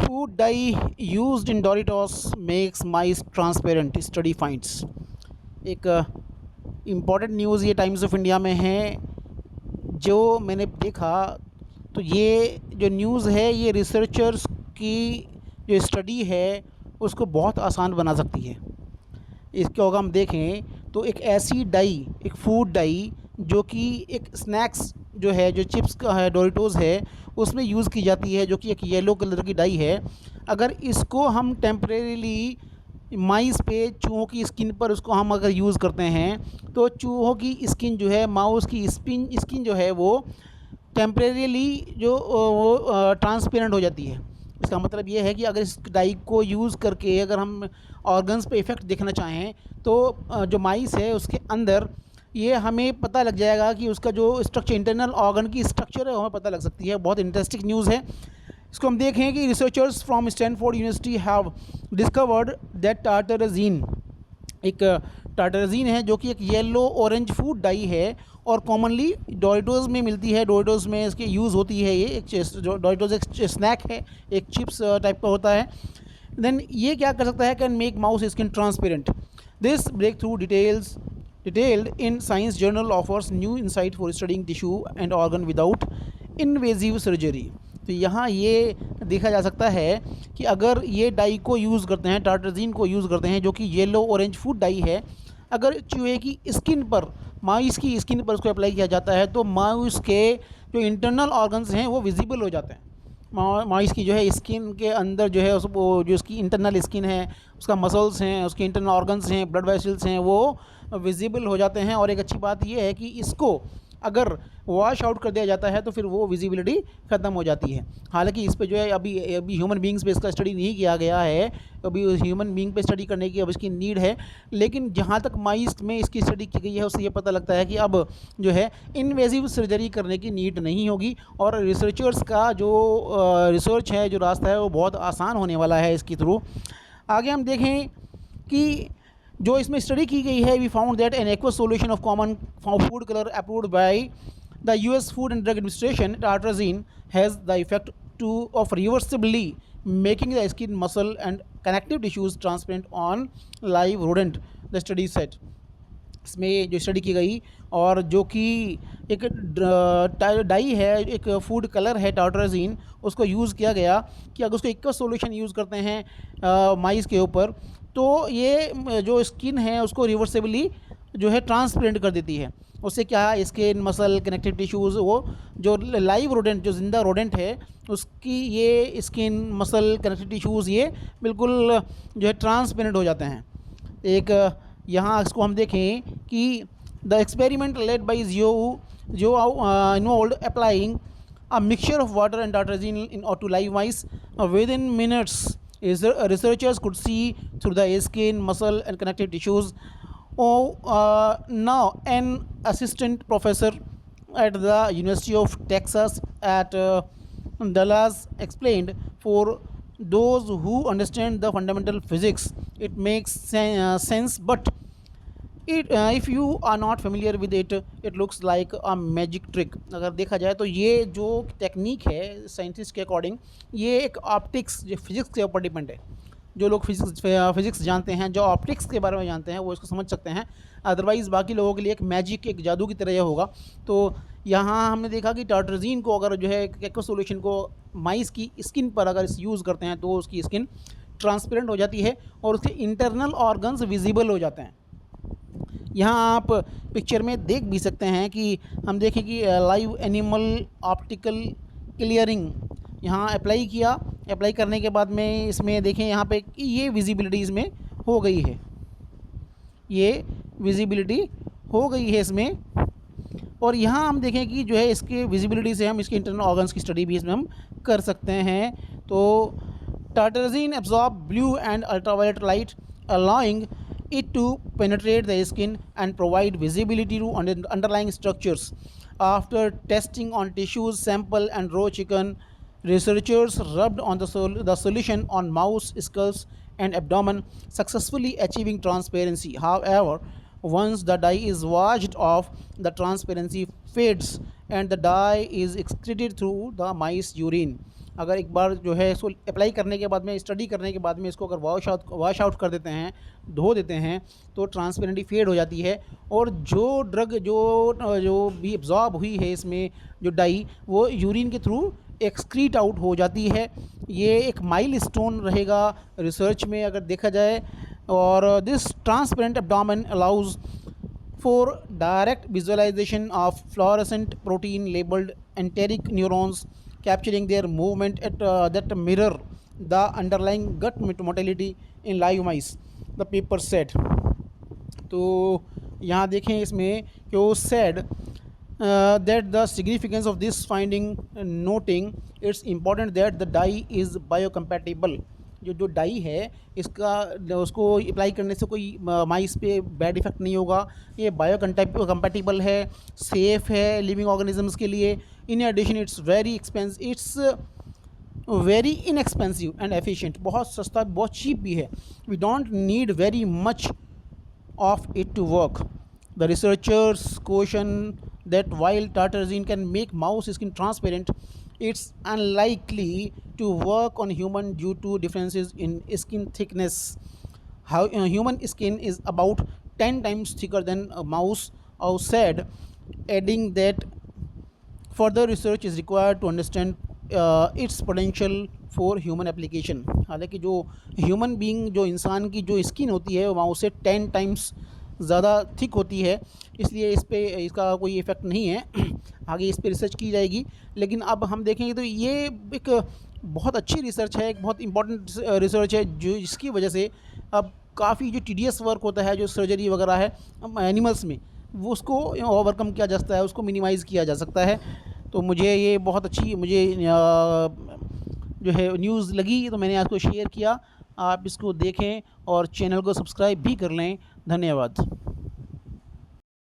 Food dye used in Doritos makes mice transparent, study finds। एक important news ये times of India में है, जो मैंने देखा तो ये जो न्यूज़ है ये रिसर्चर्स की जो स्टडी है उसको बहुत आसान बना सकती है। इसको अगर हम देखें तो एक ऐसी डाई, एक फूड डाई जो कि एक स्नैक्स जो है, जो चिप्स का है, डोरिटोज़ है, उसमें यूज़ की जाती है, जो कि एक येलो कलर की डाई है। अगर इसको हम टेम्परेरीली माइस पे, चूहों की स्किन पर उसको हम अगर यूज़ करते हैं तो चूहों की स्किन जो है, माउस की स्किन जो है वो टेम्परेरीली जो वो ट्रांसपेरेंट हो जाती है। इसका मतलब ये है कि अगर इस डाई को यूज़ करके अगर हम ऑर्गन्स पे इफ़ेक्ट देखना चाहें तो जो माइस है उसके अंदर ये हमें पता लग जाएगा कि उसका जो स्ट्रक्चर, इंटरनल ऑर्गन की स्ट्रक्चर है, वो हमें पता लग सकती है। बहुत इंटरेस्टिंग न्यूज़ है। इसको हम देखें कि researchers from Stanford University have discovered that tartrazine, एक टार्टरजीन है जो कि एक येलो ऑरेंज फूड डाई है और कॉमनली डोरिटोज़ में मिलती है। डोरिटोज़ में इसकी यूज़ होती है। ये एक डोरिटोज़ एक स्नैक है, एक चिप्स टाइप का होता है। देन ये क्या कर सकता है, can make mouse skin transparent. This breakthrough detailed in Science journal offers new insight for studying tissue and organ without invasive surgery. तो यहाँ ये देखा जा सकता है कि अगर ये डाई को यूज़ करते हैं, टार्टरजीन को यूज़ करते हैं जो कि येलो ऑरेंज फूड डाई है, अगर चूहे की स्किन पर, माउस की स्किन पर उसको अप्लाई किया जाता है तो माउस के जो इंटरनल ऑर्गन्स हैं वो विजिबल हो जाते हैं। माउस की जो है स्किन के अंदर जो है वो जो उसकी इंटरनल स्किन है, उसका मसल्स हैं, उसके इंटरनल ऑर्गन्स हैं, ब्लड वेसल्स हैं, वो विजिबल हो जाते हैं। और एक अच्छी बात ये है कि इसको अगर वॉश आउट कर दिया जाता है तो फिर वो विजिबिलिटी ख़त्म हो जाती है। हालांकि इस पे जो है अभी ह्यूमन बींग्स पे इसका स्टडी नहीं किया गया है, अभी ह्यूमन बींग पे स्टडी करने की अब इसकी नीड है। लेकिन जहाँ तक माइस में इसकी स्टडी की गई है उससे ये पता लगता है कि अब जो है इन्वेजिव सर्जरी करने की नीड नहीं होगी और रिसर्चर्स का जो रिसर्च है, जो रास्ता है, वो बहुत आसान होने वाला है इसके थ्रू। आगे हम देखें कि जो इसमें स्टडी की गई है, we found that an aqua solution of common food colour approved by the US food and drug administration, tartrazine, has the effect to of reversibly making the skin, muscle and connective tissues transparent on live rodent, the study set. इसमें जो study की गई और जो कि एक die है, एक फूड कलर है टार्टरजीन, उसको यूज़ किया गया कि अगर उसको एक्वा सोल्यूशन यूज़ करते हैं माइस के ऊपर तो ये जो स्किन है उसको रिवर्सिबली जो है ट्रांसपेरेंट कर देती है। उससे क्या है, स्किन, मसल, कनेक्टिव टिश्यूज़, वो जो लाइव रोडेंट, जो ज़िंदा रोडेंट है, उसकी ये स्किन, मसल, कनेक्टिव टिश्यूज़ ये बिल्कुल जो है ट्रांसपेरेंट हो जाते हैं। एक यहाँ इसको हम देखें कि द एक्सपेरिमेंट लेड बाई जो involve applying a mixture of water and tartrazine to live mice. Within minutes, researchers could see through the skin, muscle, and connective tissues. Now, an assistant professor at the University of Texas at Dallas explained, for those who understand the fundamental physics, it makes sense, but if you are not familiar with it, it looks like a magic trick। अगर देखा जाए तो ये जो technique है scientist के according, ये एक ऑप्टिक्स, जो फिज़िक्स के ऊपर डिपेंड है। जो लोग फिज़िक्स जानते हैं, जो ऑप्टिक्स के बारे में जानते हैं, वो इसको समझ सकते हैं। अदरवाइज़ बाकी लोगों के लिए एक मैजिक, एक जादू की तरह यह होगा। तो यहाँ हमने देखा कि टार्टरजीन को अगर जो है एक्वा सोल्यूशन को माइस की स्किन पर अगर यूज़ करते हैं तो उसकी स्किन ट्रांसपेरेंट हो जाती है और उसके इंटरनल ऑर्गन्स विजिबल हो जाते हैं। यहाँ आप पिक्चर में देख भी सकते हैं कि हम देखें कि लाइव एनिमल ऑप्टिकल क्लियरिंग यहाँ अप्लाई किया। अप्लाई करने के बाद में इसमें देखें यहाँ पे कि ये विजिबिलिटी इसमें हो गई है, ये विजिबिलिटी हो गई है इसमें। और यहाँ हम देखें कि जो है इसके विजिबिलिटी से हम इसके इंटरनल ऑर्गन्स की स्टडी भी इसमें हम कर सकते हैं। तो tartrazine absorb blue and ultraviolet light, allowing it to penetrate the skin and provide visibility to underlying structures. After testing on tissues, sample and raw chicken, researchers rubbed on the solution on mouse skulls and abdomen, successfully achieving transparency. However, Once the dye is washed off, the transparency fades and the dye is excreted through the mice urine. अगर एक बार जो है इसको apply करने के बाद में, study करने के बाद में इसको अगर वॉश आउट कर देते हैं, धो देते हैं, तो ट्रांसपेरेंटी फेड हो जाती है और जो ड्रग जो भी एब्जॉर्ब हुई है इसमें जो डाई, वो यूरिन के थ्रू एक्सक्रीट आउट हो जाती है। ये एक माइलस्टोन रहेगा रिसर्च में अगर देखा जाए। और this transparent abdomen allows for direct visualization of fluorescent protein labeled enteric neurons, capturing their movement that mirror the underlying gut mortality in live mice, the paper said. तो यहाँ देखें इसमें कि वो said that the significance of this finding, noting it's important that the dye is biocompatible. जो die है इसका उसको अप्लाई करने से कोई माइस पे बैड इफ़ेक्ट नहीं होगा। ये बायो कंपैटिबल है, सेफ़ है लिविंग ऑर्गेनिजम्स के लिए। In addition it's very inexpensive and efficient, बहुत सस्ता, बहुत चीप भी है। We don't need very much of it to work. The researchers caution that while tartrazine can make mouse skin transparent, it's unlikely to work on human due to differences in skin thickness. How human skin is about 10 times thicker than a mouse, or said, adding that further research is required to understand its potential for human application. हालांकि जो human being, जो इंसान की जो skin होती है वो mouse से 10 टाइम्स ज़्यादा थिक होती है, इसलिए इस पे इसका कोई इफ़ेक्ट नहीं है। आगे इस पे रिसर्च की जाएगी। लेकिन अब हम देखेंगे तो ये एक बहुत अच्छी रिसर्च है, एक बहुत इंपॉर्टेंट रिसर्च है, जो जिसकी वजह से अब काफ़ी जो टीडियस वर्क होता है, जो सर्जरी वगैरह है एनिमल्स में, वो उसको ओवरकम किया जा सकता है, उसको मिनिमाइज़ किया जा सकता है। तो मुझे ये बहुत अच्छी जो है न्यूज़ लगी, तो मैंने आपको शेयर किया। आप इसको देखें और चैनल को सब्सक्राइब भी कर लें। धन्यवाद।